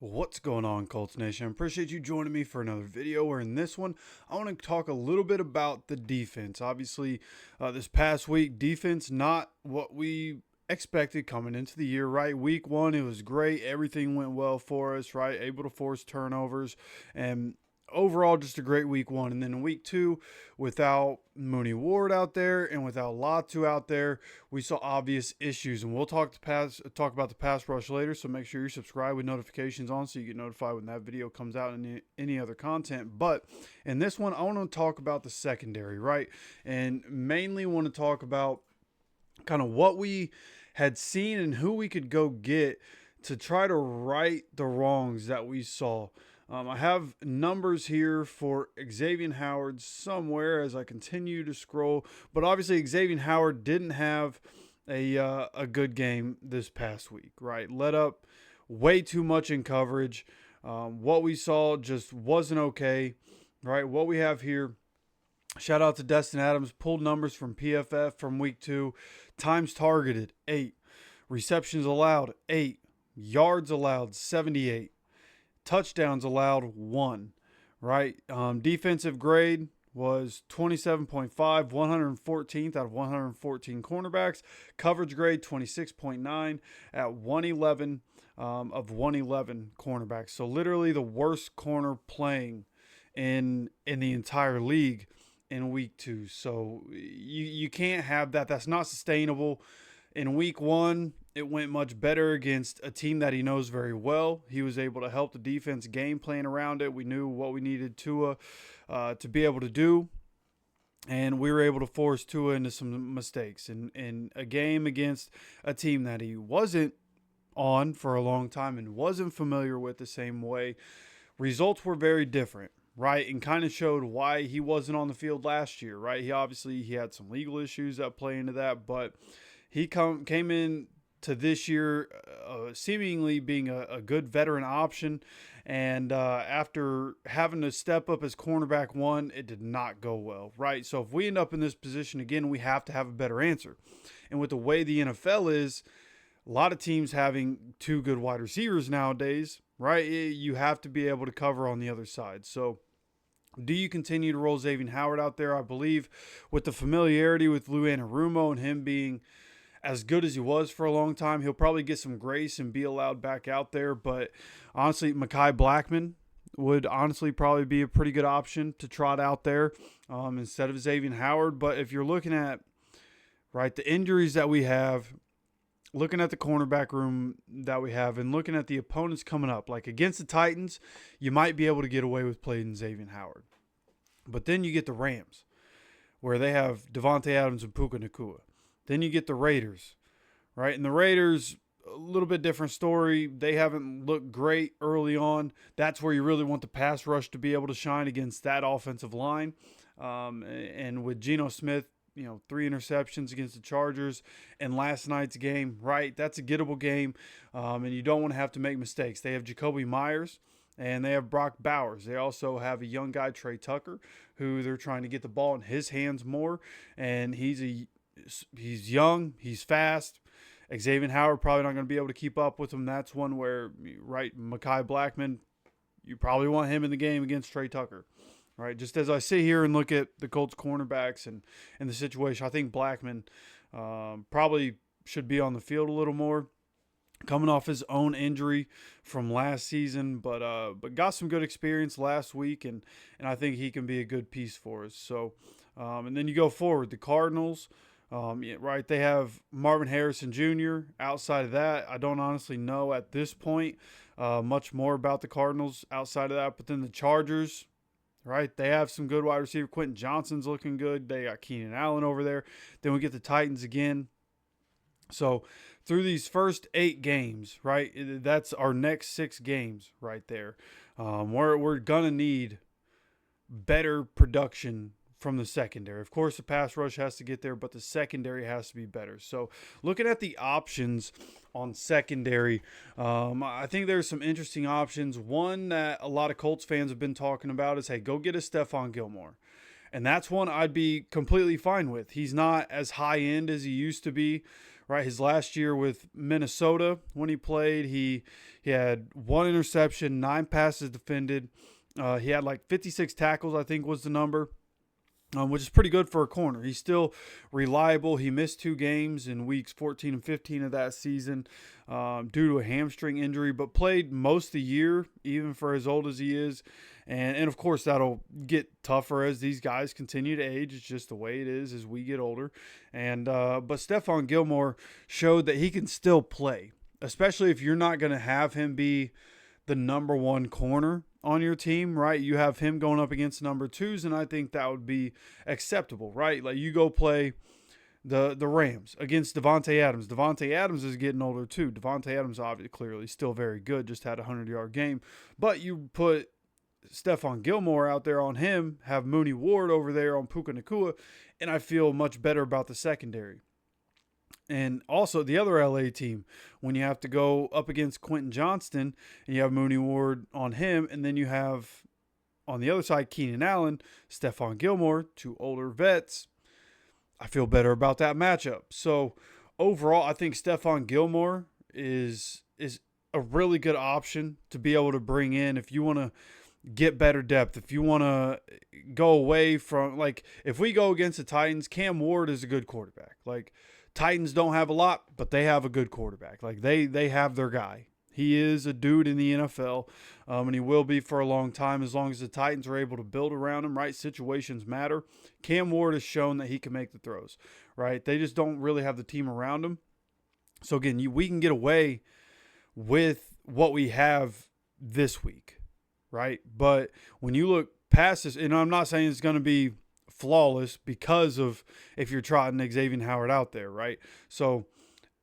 What's going on, Colts Nation? I appreciate you joining me for another video where in this one, I want to talk a little bit about the defense. Obviously, this past week, defense not what we expected coming into the year, right? Week one, it was great. Everything went well for us, right? Able to force turnovers and overall just a great week one. And then in week two, without Mooney Ward out there and without Latu out there, we saw obvious issues. And we'll talk about the pass rush later. So make sure you're subscribed with notifications on so you get notified when that video comes out and any other content. But in this one, I want to talk about the secondary, right? And mainly want to talk about kind of what we had seen and who we could go get to try to right the wrongs that we saw. I have numbers here for Xavier Howard somewhere as I continue to scroll, but obviously Xavier Howard didn't have a good game this past week, right? Let up way too much in coverage. What we saw just wasn't okay, right? What we have here, shout out to Destin Adams, pulled numbers from PFF from week two. Times targeted, 8. Receptions allowed, 8. Yards allowed, 78. Touchdowns allowed, 1. Right? Defensive grade was 27.5, 114th out of 114 cornerbacks. Coverage grade, 26.9 at 111 of 111 cornerbacks. So literally the worst corner playing in the entire league in week two. So you can't have that. That's not sustainable. In week one, it went much better against a team that he knows very well. He was able to help the defense game plan around it. We knew what we needed Tua to be able to do. And we were able to force Tua into some mistakes. In a game against a team that he wasn't on for a long time and wasn't familiar with the same way, results were very different, right? And kind of showed why he wasn't on the field last year, right? He had some legal issues that play into that, but he came in to this year seemingly being a good veteran option. And after having to step up as cornerback one, it did not go well, right? So if we end up in this position again, we have to have a better answer. And with the way the NFL is, a lot of teams having two good wide receivers nowadays, right? You have to be able to cover on the other side. So do you continue to roll Xavier Howard out there? I believe with the familiarity with Lou Anarumo and him being as good as he was for a long time, he'll probably get some grace and be allowed back out there. But honestly, Mekhi Blackman would honestly probably be a pretty good option to trot out there instead of Xavier Howard. But if you're looking at, right, the injuries that we have, looking at the cornerback room that we have, and looking at the opponents coming up, like against the Titans, you might be able to get away with playing Xavier Howard. But then you get the Rams, where they have Devontae Adams and Puka Nacua. Then you get the Raiders, right? And the Raiders, a little bit different story. They haven't looked great early on. That's where you really want the pass rush to be able to shine against that offensive line. And with Geno Smith, 3 interceptions against the Chargers and last night's game, right? That's a gettable game, and you don't want to have to make mistakes. They have Jacoby Myers, and they have Brock Bowers. They also have a young guy, Trey Tucker, who they're trying to get the ball in his hands more, and he's young, he's fast. Xavier Howard probably not going to be able to keep up with him. That's one where, right, Mekhi Blackman, you probably want him in the game against Trey Tucker. Right, just as I sit here and look at the Colts cornerbacks and the situation, I think Blackman probably should be on the field a little more, coming off his own injury from last season, but got some good experience last week, and I think he can be a good piece for us. So, and then you go forward, the Cardinals. Right, they have Marvin Harrison Jr. Outside of that, I don't honestly know at this point much more about the Cardinals outside of that. But then the Chargers, right, they have some good wide receiver. Quentin Johnson's looking good. They got Keenan Allen over there. Then we get the Titans again. So through these first 8 games, right, that's our next 6 games right there. We're going to need better production from the secondary. Of course, the pass rush has to get there, but the secondary has to be better. So looking at the options on secondary, I think there's some interesting options. One that a lot of Colts fans have been talking about is, hey, go get a Stefon Gilmore. And that's one I'd be completely fine with. He's not as high end as he used to be, right? His last year with Minnesota when he played, he had 1 interception, 9 passes defended. He had like 56 tackles, I think was the number. Which is pretty good for a corner. He's still reliable. He missed 2 games in weeks 14 and 15 of that season due to a hamstring injury, but played most of the year, even for as old as he is. And of course, that'll get tougher as these guys continue to age. It's just the way it is as we get older. And but Stefon Gilmore showed that he can still play, especially if you're not going to have him be the number 1 corner on your team, right? You have him going up against number 2s, and I think that would be acceptable, right? Like you go play the Rams against Davante Adams. Davante Adams is getting older too. Davante Adams obviously clearly still very good, just had a 100-yard game. But you put Stefon Gilmore out there on him, have Mooney Ward over there on Puka Nacua, and I feel much better about the secondary. And also the other LA team, when you have to go up against Quentin Johnston and you have Mooney Ward on him, and then you have on the other side Keenan Allen, Stefon Gilmore, 2 older vets, I feel better about that matchup. So overall, I think Stefon Gilmore is a really good option to be able to bring in if you want to get better depth, if you want to go away from, like, if we go against the Titans, Cam Ward is a good quarterback. Like, Titans don't have a lot, but they have a good quarterback. Like they have their guy. He is a dude in the NFL, and he will be for a long time as long as the Titans are able to build around him, right? Situations matter. Cam Ward has shown that he can make the throws, right? They just don't really have the team around him. So, again, we can get away with what we have this week, right? But when you look past this, and I'm not saying it's going to be flawless because of if you're trotting Xavier Howard out there, right? So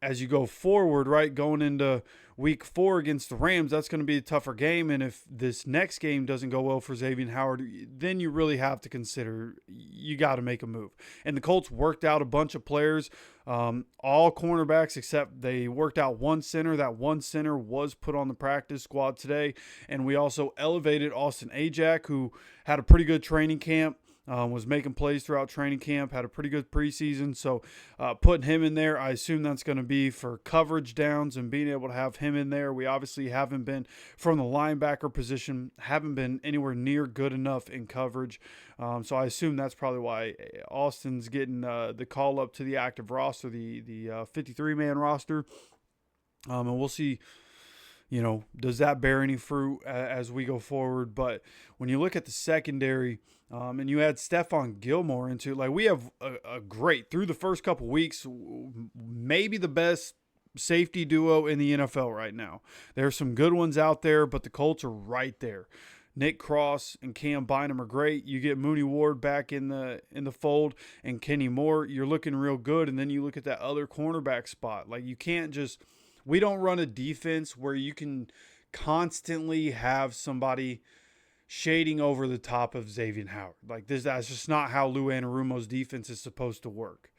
as you go forward, right, going into week 4 against the Rams, that's going to be a tougher game. And if this next game doesn't go well for Xavier Howard, then you really have to consider you got to make a move. And the Colts worked out a bunch of players, all cornerbacks, except they worked out 1 center. That 1 center was put on the practice squad today. And we also elevated Austin Ajak, who had a pretty good training camp. Was making plays throughout training camp, had a pretty good preseason. So putting him in there, I assume that's going to be for coverage downs and being able to have him in there. We obviously haven't been, from the linebacker position, haven't been anywhere near good enough in coverage. So I assume that's probably why Austin's getting the call up to the active roster, the 53-man roster. And we'll see, does that bear any fruit as we go forward? But when you look at the secondary, and you add Stefon Gilmore into, like, we have a great, through the first couple weeks, maybe the best safety duo in the NFL right now. There's some good ones out there, but the Colts are right there. Nick Cross and Cam Bynum are great. You get Mooney Ward back in the fold, and Kenny Moore, you're looking real good. And then you look at that other cornerback spot. Like, you can't just, we don't run a defense where you can constantly have somebody shading over the top of Xavier Howard. Like that's just not how Lou Anarumo's defense is supposed to work,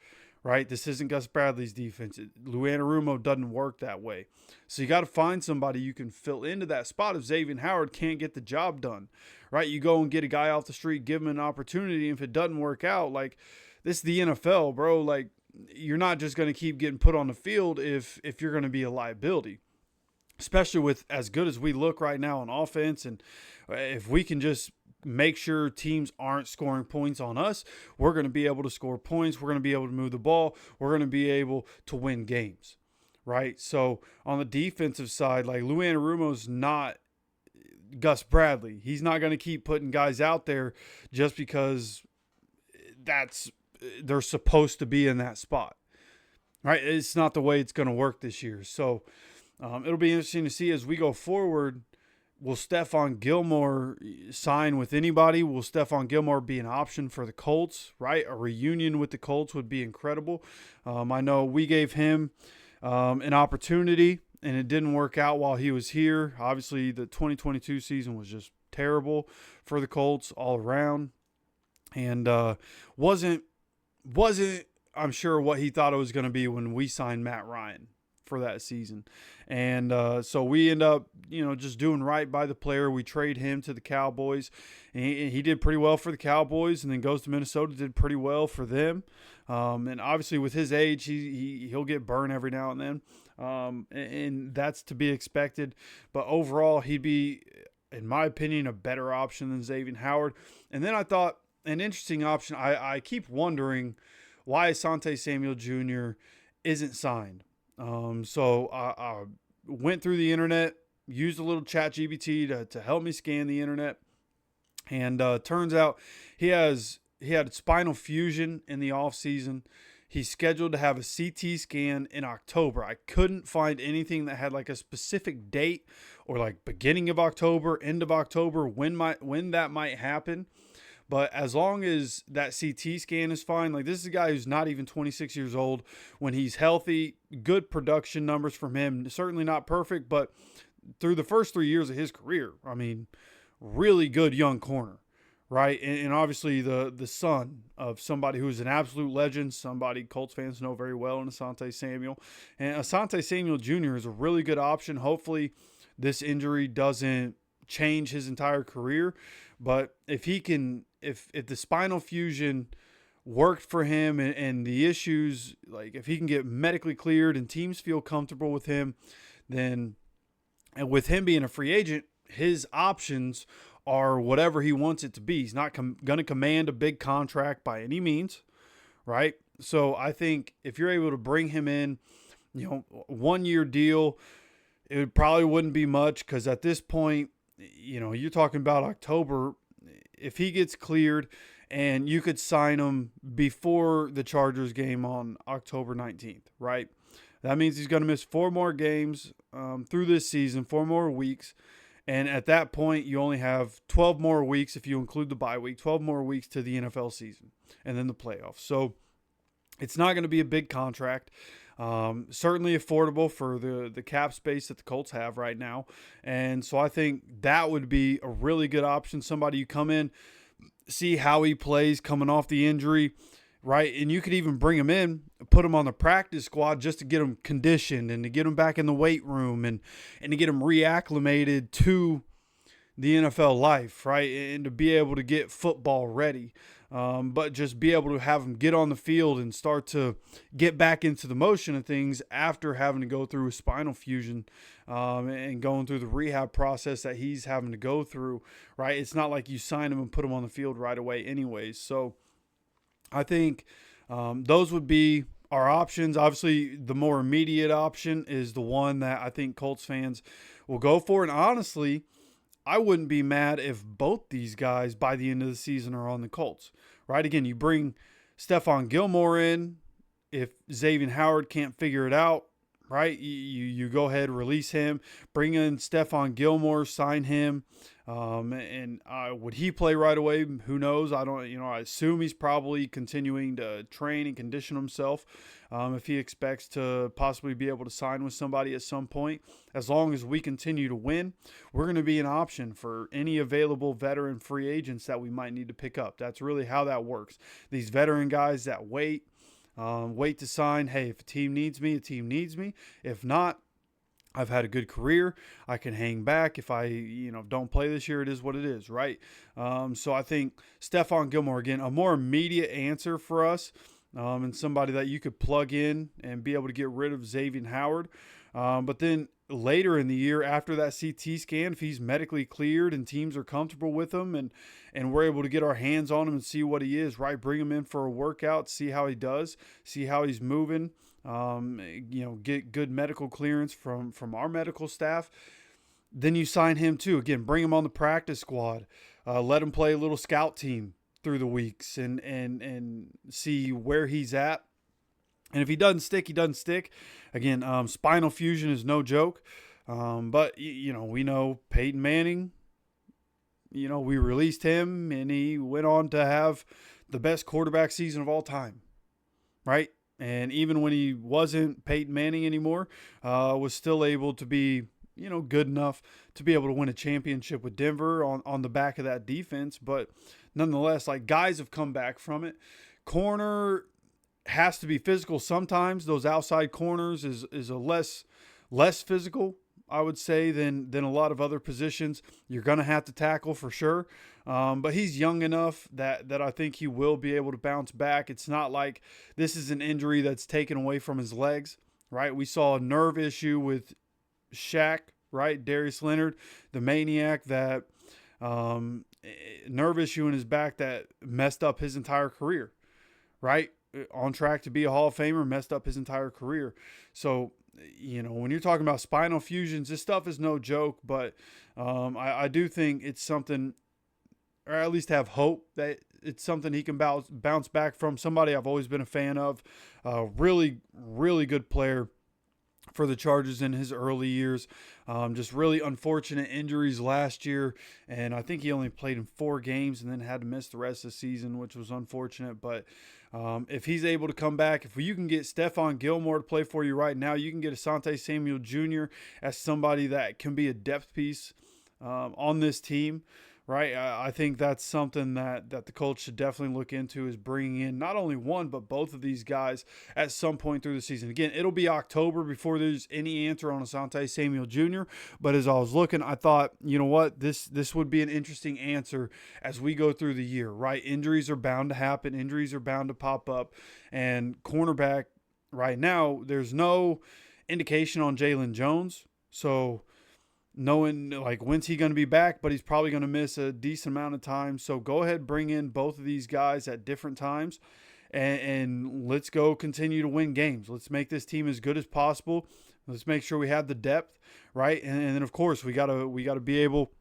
right? This isn't Gus Bradley's defense. Lou Anarumo doesn't work that way. So you got to find somebody you can fill into that spot if Xavier Howard can't get the job done, right? You go and get a guy off the street, give him an opportunity. And if it doesn't work out, like, this is the NFL, bro. Like, you're not just going to keep getting put on the field if you're going to be a liability, especially with as good as we look right now on offense. And if we can just make sure teams aren't scoring points on us, we're going to be able to score points. We're going to be able to move the ball. We're going to be able to win games, right? So on the defensive side, like, Lou Anarumo's not Gus Bradley. He's not going to keep putting guys out there just because they're supposed to be in that spot, right? It's not the way it's going to work this year. So it'll be interesting to see as we go forward. Will Stefon Gilmore sign with anybody? Will Stefon Gilmore be an option for the Colts, right? A reunion with the Colts would be incredible. I know we gave him an opportunity, and it didn't work out while he was here. Obviously, the 2022 season was just terrible for the Colts all around, and wasn't I'm sure what he thought it was going to be when we signed Matt Ryan for that season. And so we end up, just doing right by the player. We trade him to the Cowboys. And he did pretty well for the Cowboys, and then goes to Minnesota, did pretty well for them. And obviously with his age, he'll get burned every now and then. And that's to be expected. But overall, he'd be, in my opinion, a better option than Xavier Howard. And then I thought an interesting option, I keep wondering why Asante Samuel Jr. isn't signed. So I went through the internet, used a little ChatGPT to help me scan the internet. And turns out he had spinal fusion in the offseason. He's scheduled to have a CT scan in October. I couldn't find anything that had like a specific date or like beginning of October, end of October, when that might happen. But as long as that CT scan is fine, like this is a guy who's not even 26 years old. When he's healthy, good production numbers from him. Certainly not perfect, but through the first 3 years of his career, I mean, really good young corner, right? And obviously the son of somebody who's an absolute legend, somebody Colts fans know very well in Asante Samuel. And Asante Samuel Jr. is a really good option. Hopefully this injury doesn't change his entire career. But if he can, if the spinal fusion worked for him and the issues, like if he can get medically cleared and teams feel comfortable with him, then, and with him being a free agent, his options are whatever he wants it to be. He's not going to command a big contract by any means, right? So I think if you're able to bring him in, 1 year deal, it probably wouldn't be much, because at this point, you're talking about October. If he gets cleared, and you could sign him before the Chargers game on October 19th, right? That means he's going to miss 4 more games through this season, 4 more weeks. And at that point, you only have 12 more weeks, if you include the bye week, 12 more weeks to the NFL season and then the playoffs. So it's not going to be a big contract. Certainly affordable for the cap space that the Colts have right now. And so I think that would be a really good option. Somebody you come in, see how he plays coming off the injury, right? And you could even bring him in, put him on the practice squad just to get him conditioned and to get him back in the weight room and to get him reacclimated to the NFL life, right? And to be able to get football ready. But just be able to have him get on the field and start to get back into the motion of things after having to go through a spinal fusion and going through the rehab process that he's having to go through, right? It's not like you sign him and put him on the field right away anyways. So I think those would be our options. Obviously, the more immediate option is the one that I think Colts fans will go for. And honestly, I wouldn't be mad if both these guys by the end of the season are on the Colts, right? Again, you bring Stefon Gilmore in. If Xavier Howard can't figure it out, right, you go ahead, release him, bring in Stefon Gilmore, sign him. And would he play right away? Who knows? I assume he's probably continuing to train and condition himself if he expects to possibly be able to sign with somebody at some point. As long as we continue to win, we're going to be an option for any available veteran free agents that we might need to pick up. That's really how that works. These veteran guys that wait to sign. Hey, if a team needs me, a team needs me. If not, I've had a good career. I can hang back. If I, don't play this year, it is what it is, right? So I think Stefon Gilmore, again, a more immediate answer for us, and somebody that you could plug in and be able to get rid of Xavier Howard. But then later in the year, after that CT scan, if he's medically cleared and teams are comfortable with him and we're able to get our hands on him and see what he is, right? Bring him in for a workout, see how he does, see how he's moving. Get good medical clearance from our medical staff. Then you sign him too. Again, bring him on the practice squad. Let him play a little scout team through the weeks and see where he's at. And if he doesn't stick, he doesn't stick. Again, spinal fusion is no joke. But we know Peyton Manning, we released him and he went on to have the best quarterback season of all time, right? And even when he wasn't Peyton Manning anymore, was still able to be, good enough to be able to win a championship with Denver on the back of that defense. But nonetheless, like, guys have come back from it. Corner, has to be physical sometimes. Those outside corners is a less physical, I would say, than a lot of other positions. You're going to have to tackle for sure. But he's young enough that I think he will be able to bounce back. It's not like this is an injury that's taken away from his legs, right? We saw a nerve issue with Shaq, right? Darius Leonard, the maniac, that nerve issue in his back that messed up his entire career, right? On track to be a Hall of Famer, messed up his entire career. So, when you're talking about spinal fusions, this stuff is no joke, but I do think it's something, or at least have hope that it's something he can bounce back from. Somebody I've always been a fan of, really, really good player for the Chargers in his early years. Just really unfortunate injuries last year, and I think he only played in 4 games and then had to miss the rest of the season, which was unfortunate. But if he's able to come back, if you can get Stefon Gilmore to play for you right now, you can get Asante Samuel Jr. as somebody that can be a depth piece on this team. Right, I think that's something that the Colts should definitely look into, is bringing in not only one but both of these guys at some point through the season. Again, it'll be October before there's any answer on Asante Samuel Jr. But as I was looking, I thought, you know what, this would be an interesting answer as we go through the year. Right, injuries are bound to happen, injuries are bound to pop up, and cornerback right now, there's no indication on Jalen Jones, so knowing like when's he going to be back, but he's probably going to miss a decent amount of time. So go ahead, bring in both of these guys at different times, and let's go continue to win games. Let's make this team as good as possible. Let's make sure we have the depth, right? And then of course we gotta be able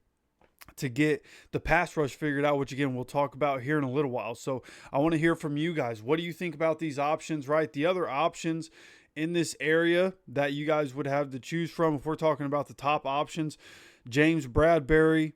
to get the pass rush figured out, which again we'll talk about here in a little while. So I want to hear from you guys. What do you think about these options, right? The other options in this area that you guys would have to choose from, if we're talking about the top options: James Bradbury,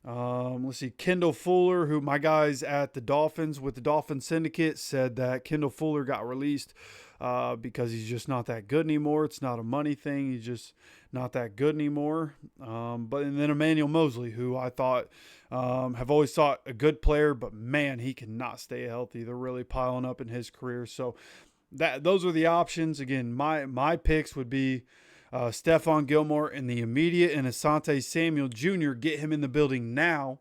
let's see, Kendall Fuller, who my guys at the Dolphins with the Dolphin Syndicate said that Kendall Fuller got released because he's just not that good anymore. It's not a money thing. He's just not that good anymore. And then Emmanuel Mosley, who I thought have always thought a good player, but man, he cannot stay healthy. They're really piling up in his career. So those are the options. Again, my picks would be Stefon Gilmore in the immediate, and Asante Samuel Jr. Get him in the building now,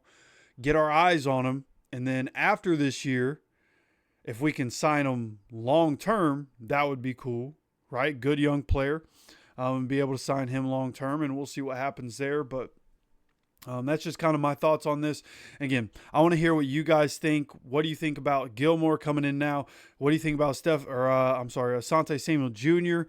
get our eyes on him, and then after this year, if we can sign him long term, that would be cool, right? Good young player, and be able to sign him long term, and we'll see what happens there. But that's just kind of my thoughts on this. Again, I want to hear what you guys think. What do you think about Gilmore coming in now? What do you think about Asante Samuel Jr.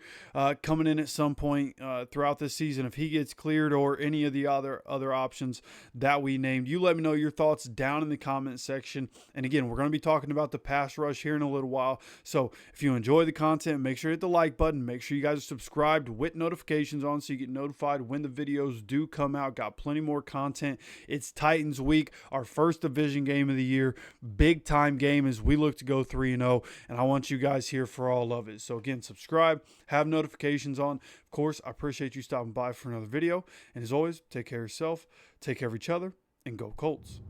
Coming in at some point throughout this season if he gets cleared, or any of the other options that we named? You let me know your thoughts down in the comment section. And again, we're going to be talking about the pass rush here in a little while. So if you enjoy the content, make sure you hit the like button. Make sure you guys are subscribed with notifications on so you get notified when the videos do come out. Got plenty more content. It's Titans week, our first division game of the year. Big time game as we look to go 3-0. And I want you guys here for all of it. So again, subscribe, have notifications on. Of course, I appreciate you stopping by for another video. And as always, take care of yourself, take care of each other, and go Colts.